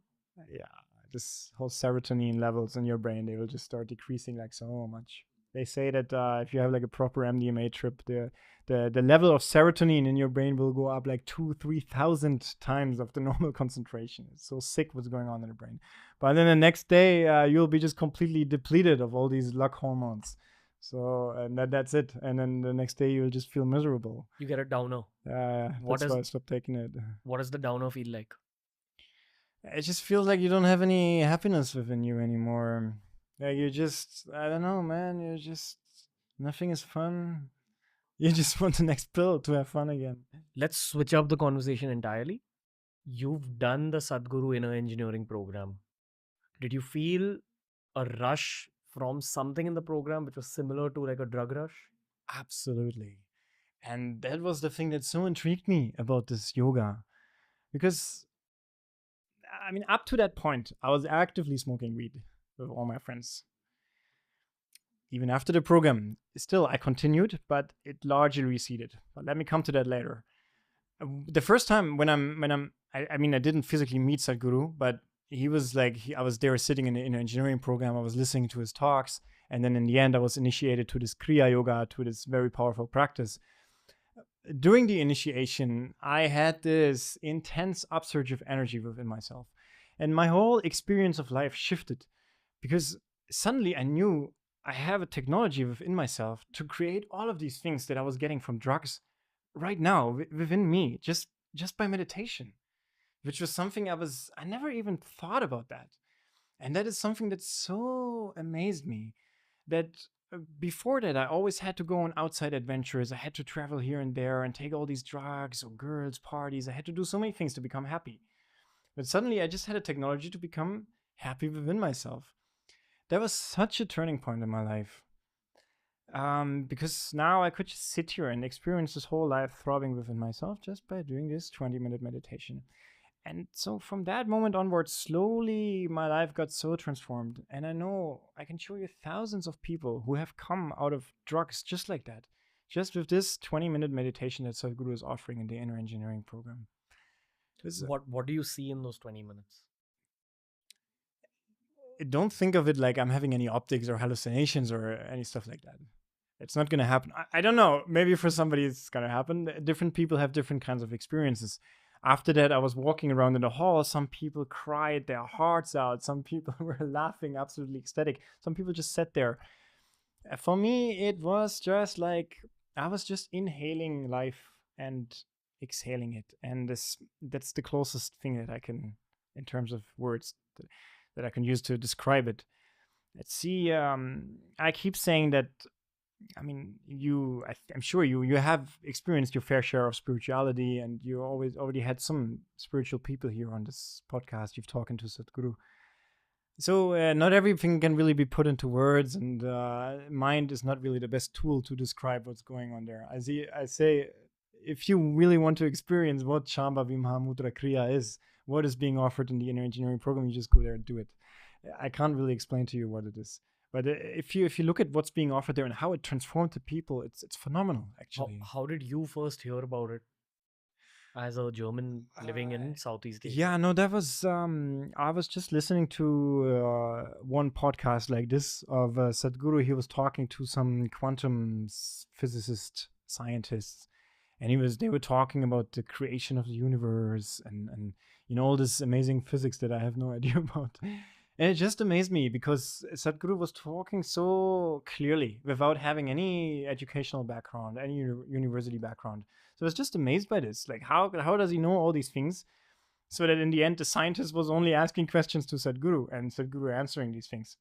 Yeah, this whole serotonin levels in your brain, they will just start decreasing like so much. They say that if you have like a proper MDMA trip, the level of serotonin in your brain will go up like 2,000-3,000 times of the normal concentration. It's so sick what's going on in the brain. But then the next day, you'll be just completely depleted of all these luck hormones. So and that's it. And then the next day you'll just feel miserable. You get a downer. That's why I stopped taking it. What does the downer feel like? It just feels like you don't have any happiness within you anymore. Like you just, I don't know, man. You're just, nothing is fun. You just want the next pill to have fun again. Let's switch up the conversation entirely. You've done the Sadhguru Inner Engineering program. Did you feel a rush from something in the program which was similar to like a drug rush? Absolutely. And that was the thing that so intrigued me about this yoga. Because, I mean, up to that point, I was actively smoking weed with all my friends. Even after the program, still I continued, but it largely receded. But let me come to that later. The first time when I mean, I didn't physically meet Sadhguru, but he was like, I was there sitting in the inner engineering program. I was listening to his talks. And then in the end, I was initiated to this Kriya Yoga, to this very powerful practice. During the initiation, I had this intense upsurge of energy within myself. And my whole experience of life shifted because suddenly I knew I have a technology within myself to create all of these things that I was getting from drugs right now within me, just by meditation, which was something I never even thought about that. And that is something that so amazed me that before that, I always had to go on outside adventures. I had to travel here and there and take all these drugs or girls' parties. I had to do so many things to become happy. But suddenly I just had a technology to become happy within myself. That was such a turning point in my life. Because now I could just sit here and experience this whole life throbbing within myself just by doing this 20-minute meditation. And so from that moment onwards, slowly my life got so transformed. And I know I can show you thousands of people who have come out of drugs just like that, just with this 20-minute meditation that Sadhguru is offering in the Inner Engineering program. What do you see in those 20 minutes? Don't think of it like I'm having any optics or hallucinations or any stuff like that. It's not going to happen. I don't know. Maybe for somebody it's going to happen. Different people have different kinds of experiences. After that, I was walking around in the hall. Some people cried their hearts out. Some people were laughing, absolutely ecstatic. Some people just sat there. For me, it was just like I was just inhaling life and exhaling it. And that's the closest thing that I can, in terms of words, that I can use to describe it. Let's see. I keep saying that. I mean, I'm sure you have experienced your fair share of spirituality, and you already had some spiritual people here on this podcast. You've talked to Sadhguru. So not everything can really be put into words, and mind is not really the best tool to describe what's going on there. I say, if you really want to experience what Shambhavi Mahamudra Kriya is, what is being offered in the Inner Engineering program, you just go there and do it. I can't really explain to you what it is. But if you look at what's being offered there and how it transformed the people, it's phenomenal, actually. How did you first hear about it as a German living in Southeast Asia? Yeah, no, that was I was just listening to one podcast like this of Sadhguru. He was talking to some quantum physicist scientists, and they were talking about the creation of the universe and all this amazing physics that I have no idea about. And it just amazed me because Sadhguru was talking so clearly without having any educational background, any university background. So I was just amazed by this. Like, how does he know all these things? So that in the end, the scientist was only asking questions to Sadhguru and Sadhguru answering these things.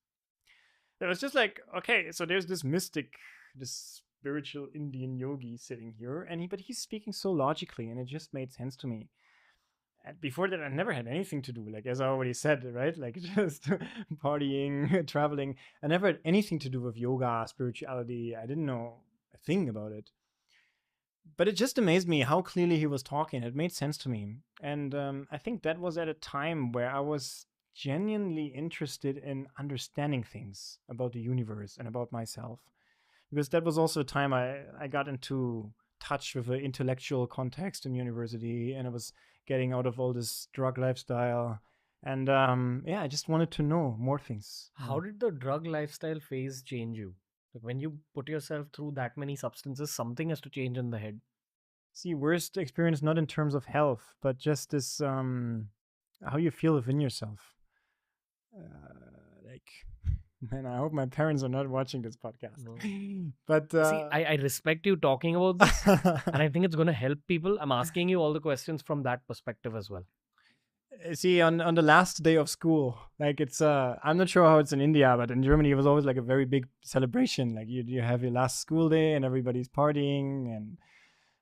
It was just like, okay, so there's this mystic, this spiritual Indian yogi sitting here, but he's speaking so logically, and it just made sense to me. And before that, I never had anything to do, like, as I already said, right? Like, just partying, traveling. I never had anything to do with yoga, spirituality. I didn't know a thing about it. But it just amazed me how clearly he was talking. It made sense to me. And I think that was at a time where I was genuinely interested in understanding things about the universe and about myself. Because that was also a time I got into touch with the intellectual context in university, and I was getting out of all this drug lifestyle. And I just wanted to know more things. How did the drug lifestyle phase change you? Like when you put yourself through that many substances, something has to change in the head. See, worst experience not in terms of health, but just this how you feel within yourself. Like, man, I hope my parents are not watching this podcast. No. But See, I respect you talking about this, and I think it's going to help people. I'm asking you all the questions from that perspective as well. see, on the last day of school, like it's I'm not sure how it's in India, but in Germany it was always like a very big celebration. Like you have your last school day and everybody's partying, and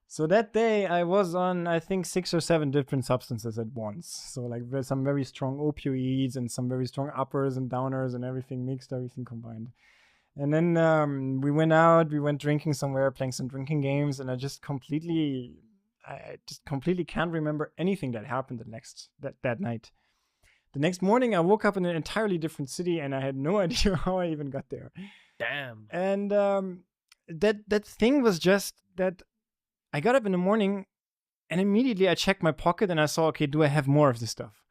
so that day I was on, I think, 6 or 7 different substances at once. So like there's some very strong opioids and some very strong uppers and downers and everything mixed, everything combined. And then we went out, we went drinking somewhere, playing some drinking games, and I just completely can't remember anything that happened that night. The next morning, I woke up in an entirely different city, and I had no idea how I even got there. Damn. And that thing was just that I got up in the morning, and immediately I checked my pocket, and I saw, okay, do I have more of this stuff?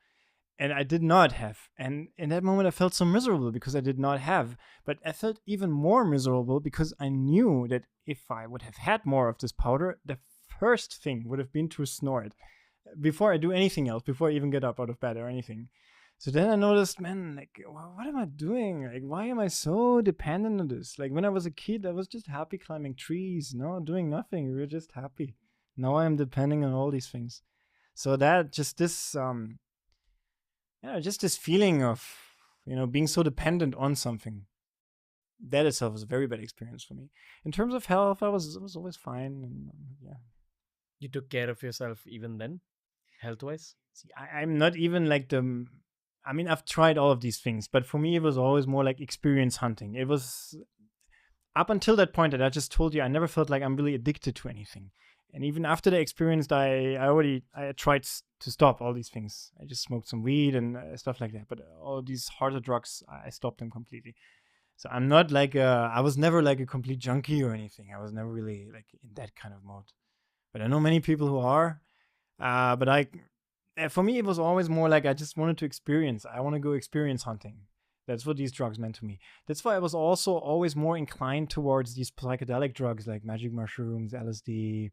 And I did not have. And in that moment, I felt so miserable because I did not have. But I felt even more miserable because I knew that if I would have had more of this powder, the first thing would have been to snort before I do anything else, before I even get up out of bed or anything. So then I noticed, man, like, what am I doing? Like, why am I so dependent on this? Like, when I was a kid, I was just happy climbing trees, doing nothing. We were just happy. Now I am depending on all these things. So that just this just this feeling of being so dependent on something, that itself was a very bad experience for me. In terms of health, I was always fine, and You took care of yourself even then, health wise? See, I'm not even like I mean, I've tried all of these things, but for me it was always more like experience hunting. It was up until that point that I just told you, I never felt like I'm really addicted to anything. And even after the experience, I tried to stop all these things. I just smoked some weed and stuff like that. But all these harder drugs, I stopped them completely. So I'm not like I was never like a complete junkie or anything. I was never really like in that kind of mode. But I know many people who are. But for me, it was always more like I just wanted to experience. I want to go experience hunting. That's what these drugs meant to me. That's why I was also always more inclined towards these psychedelic drugs like magic mushrooms, LSD.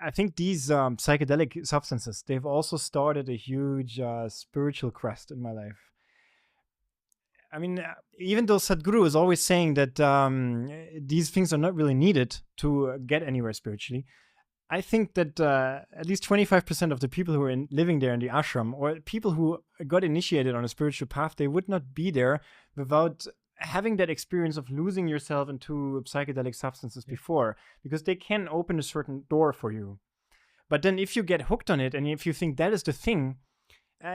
I think these psychedelic substances, they've also started a huge spiritual quest in my life. I mean, even though Sadhguru is always saying that these things are not really needed to get anywhere spiritually, I think that at least 25% of the people who are living there in the ashram, or people who got initiated on a spiritual path, they would not be there without having that experience of losing yourself into psychedelic substances before, because they can open a certain door for you. But then if you get hooked on it, and if you think that is the thing,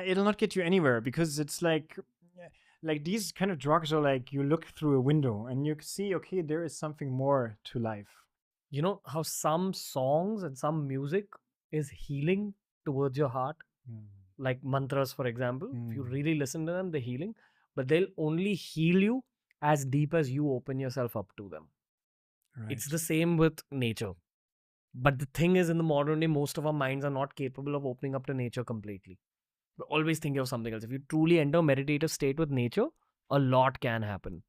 it'll not get you anywhere, because it's like these kind of drugs are like you look through a window and you see, okay, there is something more to life. You know how some songs and some music is healing towards your heart? Like mantras, for example. If you really listen to them, they're healing, but they'll only heal you as deep as you open yourself up to them. Right. It's the same with nature. But the thing is, in the modern day, most of our minds are not capable of opening up to nature completely. We're always thinking of something else. If you truly enter a meditative state with nature, a lot can happen.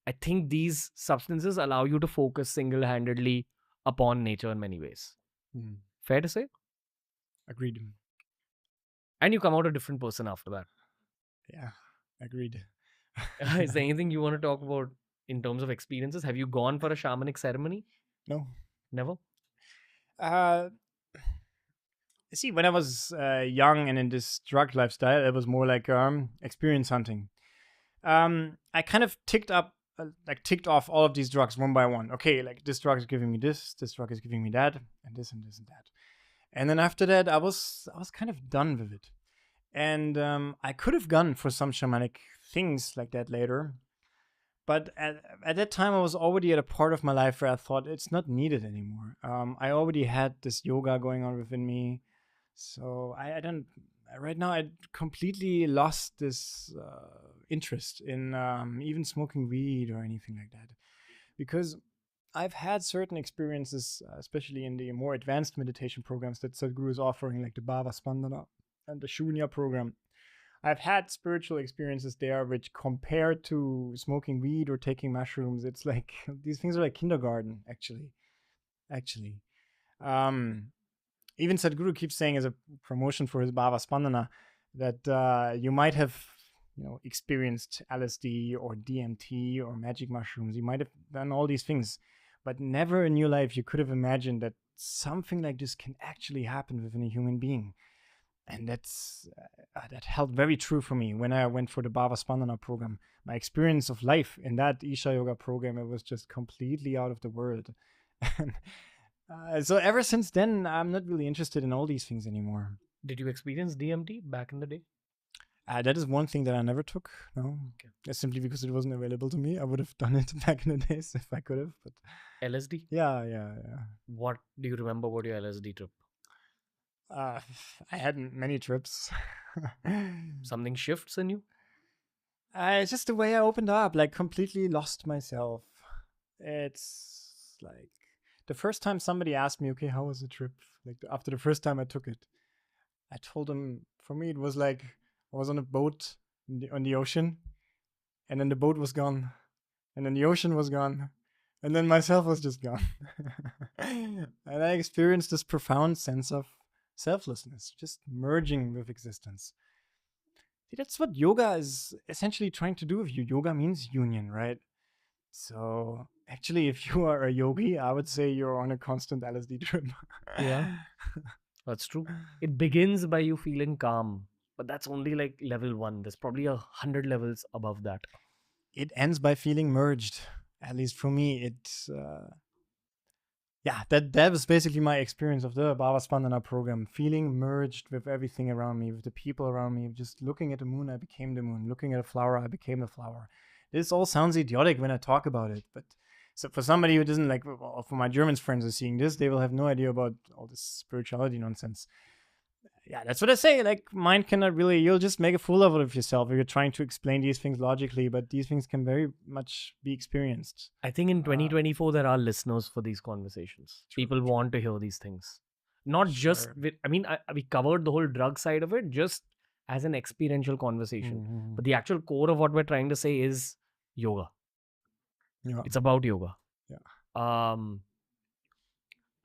I think these substances allow you to focus single-handedly upon nature in many ways. Fair to say? Agreed. And you come out a different person after that. Yeah, agreed. Is there anything you want to talk about in terms of experiences? Have you gone for a shamanic ceremony? No. Never? See, when I was young and in this drug lifestyle, it was more like experience hunting. I kind of ticked off all of these drugs one by one. Okay, like this drug is giving me this drug is giving me that, and this and this and that. And then after that, I was kind of done with it. And I could have gone for some shamanic things like that later. But at that time, I was already at a part of my life where I thought it's not needed anymore. I already had this yoga going on within me. So I don't, right now, I completely lost this interest in even smoking weed or anything like that. Because I've had certain experiences, especially in the more advanced meditation programs that Sadhguru is offering, like the Bhava Spandana and the Shunya program. I've had spiritual experiences there, which compared to smoking weed or taking mushrooms, it's like these things are like kindergarten, actually. Um, Even Sadhguru keeps saying as a promotion for his Bhava Spandana that you might have, experienced LSD or DMT or magic mushrooms. You might have done all these things, but never in your life you could have imagined that something like this can actually happen within a human being. And that held very true for me when I went for the Bhava Spandana program. My experience of life in that Isha Yoga program, it was just completely out of the world. So ever since then, I'm not really interested in all these things anymore. Did you experience DMT back in the day? That is one thing that I never took. No, simply because it wasn't available to me. I would have done it back in the days if I could have. But LSD? Yeah. What do you remember about your LSD trip? I had many trips. Something shifts in you? It's just the way I opened up, like completely lost myself. It's like the first time somebody asked me, okay, how was the trip? Like after the first time I took it, I told them, for me, it was like I was on a boat on the ocean, and then the boat was gone, and then the ocean was gone, and then myself was just gone. And I experienced this profound sense of selflessness, just merging with existence. See, that's what yoga is essentially trying to do with you. Yoga means union, right? So actually, if you are a yogi, I would say you're on a constant LSD trip. Yeah, that's true. It begins by you feeling calm, but that's only like level 1. There's probably 100 levels above that. It ends by feeling merged. At least for me, that was basically my experience of the Bhava Spandana program. Feeling merged with everything around me, with the people around me. Just looking at the moon, I became the moon. Looking at a flower, I became the flower. This all sounds idiotic when I talk about it, but so for somebody who doesn't like, for my German friends who are seeing this, they will have no idea about all this spirituality nonsense. Yeah, that's what I say. Like, mind cannot really, you'll just make a fool of yourself if you're trying to explain these things logically, but these things can very much be experienced. I think in 2024, there are listeners for these conversations. People want to hear these things. Not just, we covered the whole drug side of it just as an experiential conversation. But the actual core of what we're trying to say is yoga. Yeah. It's about yoga. Yeah.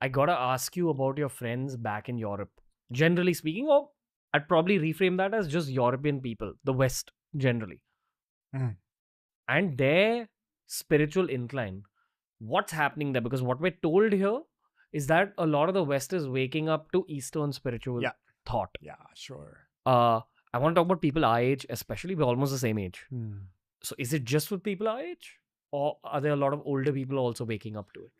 I gotta ask you about your friends back in Europe. Generally speaking, or I'd probably reframe that as just European people, the West generally. And their spiritual incline. What's happening there? Because what we're told here is that a lot of the West is waking up to Eastern spiritual thought. Yeah, sure. I want to talk about people our age, especially. We're almost the same age. So is it just with people our age? Or are there a lot of older people also waking up to it?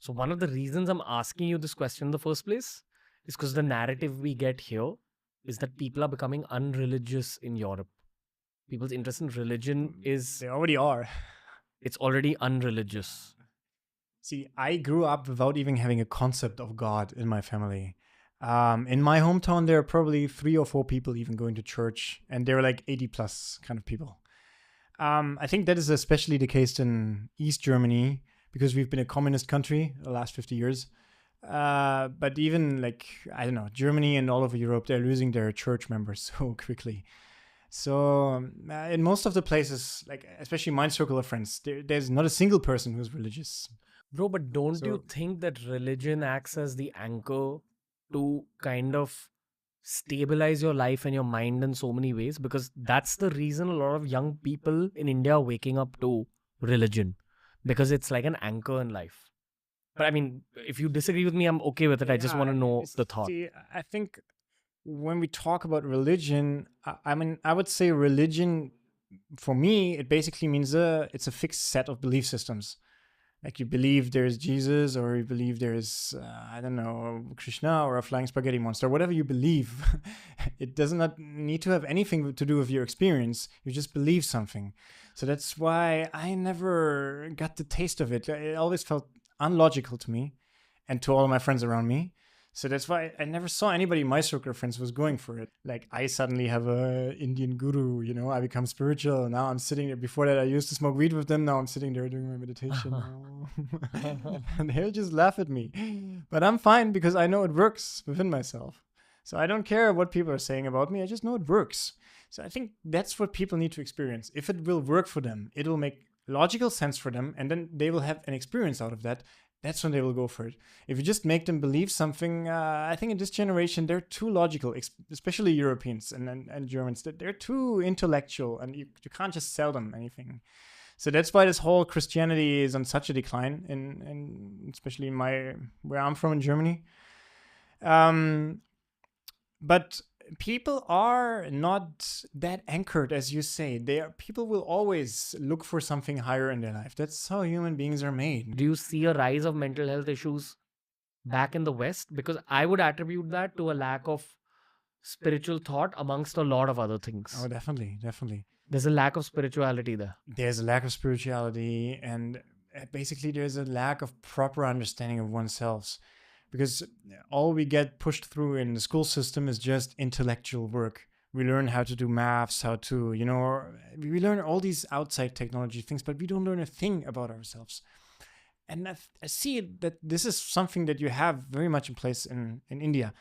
So one of the reasons I'm asking you this question in the first place is because the narrative we get here is that people are becoming unreligious in Europe. People's interest in religion is... They already are. It's already unreligious. See, I grew up without even having a concept of God in my family. In my hometown, there are probably 3 or 4 people even going to church, and they're like 80 plus kind of people. I think that is especially the case in East Germany, because we've been a communist country the last 50 years. But even like, I don't know, Germany and all over Europe, they're losing their church members so quickly. So in most of the places, like especially my circle of friends, there's not a single person who's religious. Bro, but don't you think that religion acts as the anchor to kind of stabilize your life and your mind in so many ways? Because that's the reason a lot of young people in India are waking up to religion, because it's like an anchor in life. But I mean, if you disagree with me, I'm okay with it. I just want to know the thought. See, I think when we talk about religion, I would say religion, for me, it basically means it's a fixed set of belief systems. Like you believe there's Jesus, or you believe there's, I don't know, Krishna or a flying spaghetti monster, whatever you believe. It does not need to have anything to do with your experience. You just believe something. So that's why I never got the taste of it. It always felt unlogical to me and to all of my friends around me. So that's why I never saw anybody in my circle of friends was going for it. Like I suddenly have a Indian guru, I become spiritual. Now I'm sitting there. Before that, I used to smoke weed with them. Now I'm sitting there doing my meditation. And they'll just laugh at me. But I'm fine because I know it works within myself. So I don't care what people are saying about me. I just know it works. So I think that's what people need to experience. If it will work for them, it will make logical sense for them, and then they will have an experience out of that. That's when they will go for it. If you just make them believe something, I think in this generation, they're too logical, especially Europeans and Germans. They're too intellectual, and you can't just sell them anything. So that's why this whole Christianity is on such a decline, in especially where I'm from in Germany. But people are not that anchored, as you say. People will always look for something higher in their life. That's how human beings are made. Do you see a rise of mental health issues back in the West? Because I would attribute that to a lack of spiritual thought amongst a lot of other things. Oh, definitely. There's a lack of spirituality there. There's a lack of spirituality, and basically there's a lack of proper understanding of oneself. Because all we get pushed through in the school system is just intellectual work. We learn how to do maths, we learn all these outside technology things, but we don't learn a thing about ourselves. And I see that this is something that you have very much in place in India.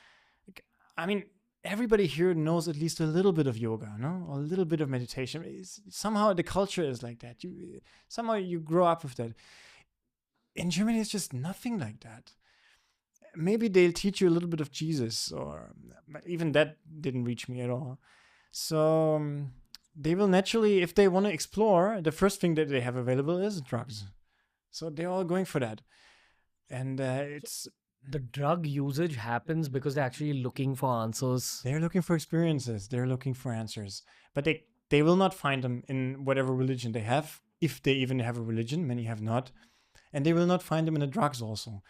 I mean, everybody here knows at least a little bit of yoga, no? Or a little bit of meditation. Somehow the culture is like that. Somehow you grow up with that. In Germany, it's just nothing like that. Maybe they'll teach you a little bit of Jesus, or even that didn't reach me at all. So they will naturally, if they want to explore, the first thing that they have available is drugs. So they're all going for that. And it's... The drug usage happens because they're actually looking for answers. They're looking for experiences. They're looking for answers. But they will not find them in whatever religion they have, if they even have a religion. Many have not. And they will not find them in the drugs also.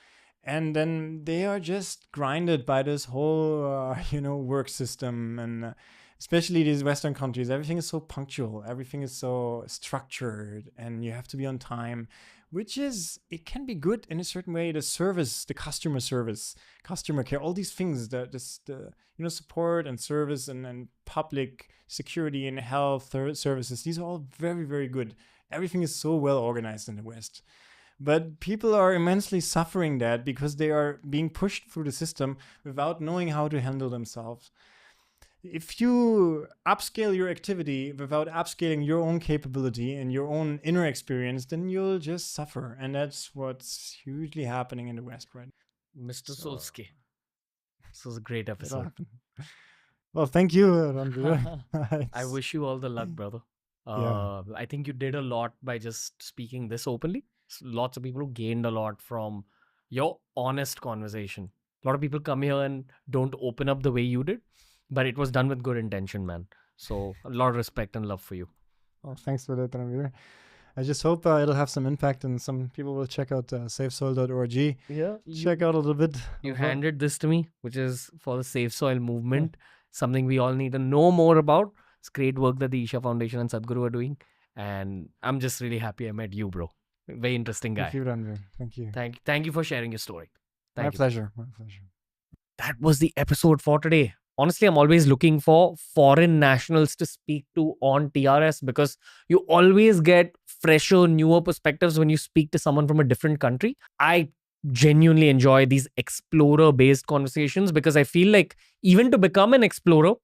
And then they are just grinded by this whole, work system. And especially these Western countries, everything is so punctual. Everything is so structured. And you have to be on time, it can be good in a certain way. The service, the customer service, customer care, all these things, the support and service and public security and health services, these are all very, very good. Everything is so well organized in the West. But people are immensely suffering that because they are being pushed through the system without knowing how to handle themselves. If you upscale your activity without upscaling your own capability and your own inner experience, then you'll just suffer. And that's what's hugely happening in the West right now. Mr. Zülske. This was a great episode. Well, thank you, Ranveer. I wish you all the luck, brother. I think you did a lot by just speaking this openly. Lots of people who gained a lot from your honest conversation. A lot of people come here and don't open up the way you did, but it was done with good intention, man. So a lot of respect and love for you. Well, thanks for that, Ranveer. I just hope it'll have some impact and some people will check out safesoil.org. Yeah. Check out a little bit. You handed this to me, which is for the Safe Soil movement, something we all need to know more about. It's great work that the Isha Foundation and Sadhguru are doing. And I'm just really happy I met you, bro. Very interesting guy. Thank you, Ranveer. Thank you. Thank you for sharing your story. My pleasure. That was the episode for today. Honestly, I'm always looking for foreign nationals to speak to on TRS because you always get fresher, newer perspectives when you speak to someone from a different country. I genuinely enjoy these explorer-based conversations because I feel like even to become an explorer,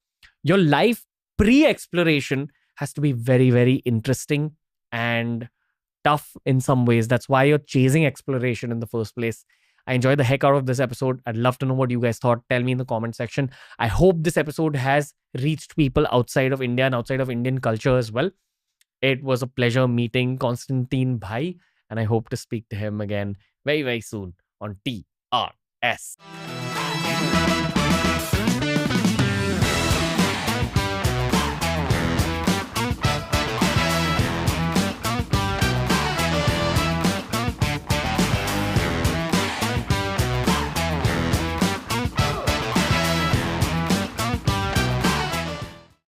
your life pre-exploration has to be very, very interesting and tough in some ways. That's why you're chasing exploration in the first place. I enjoyed the heck out of this episode. I'd love to know what you guys thought. Tell me in the comment section. I hope this episode has reached people outside of India and outside of Indian culture as well. It was a pleasure meeting Konstantin Bhai, and I hope to speak to him again very, very soon on TRS.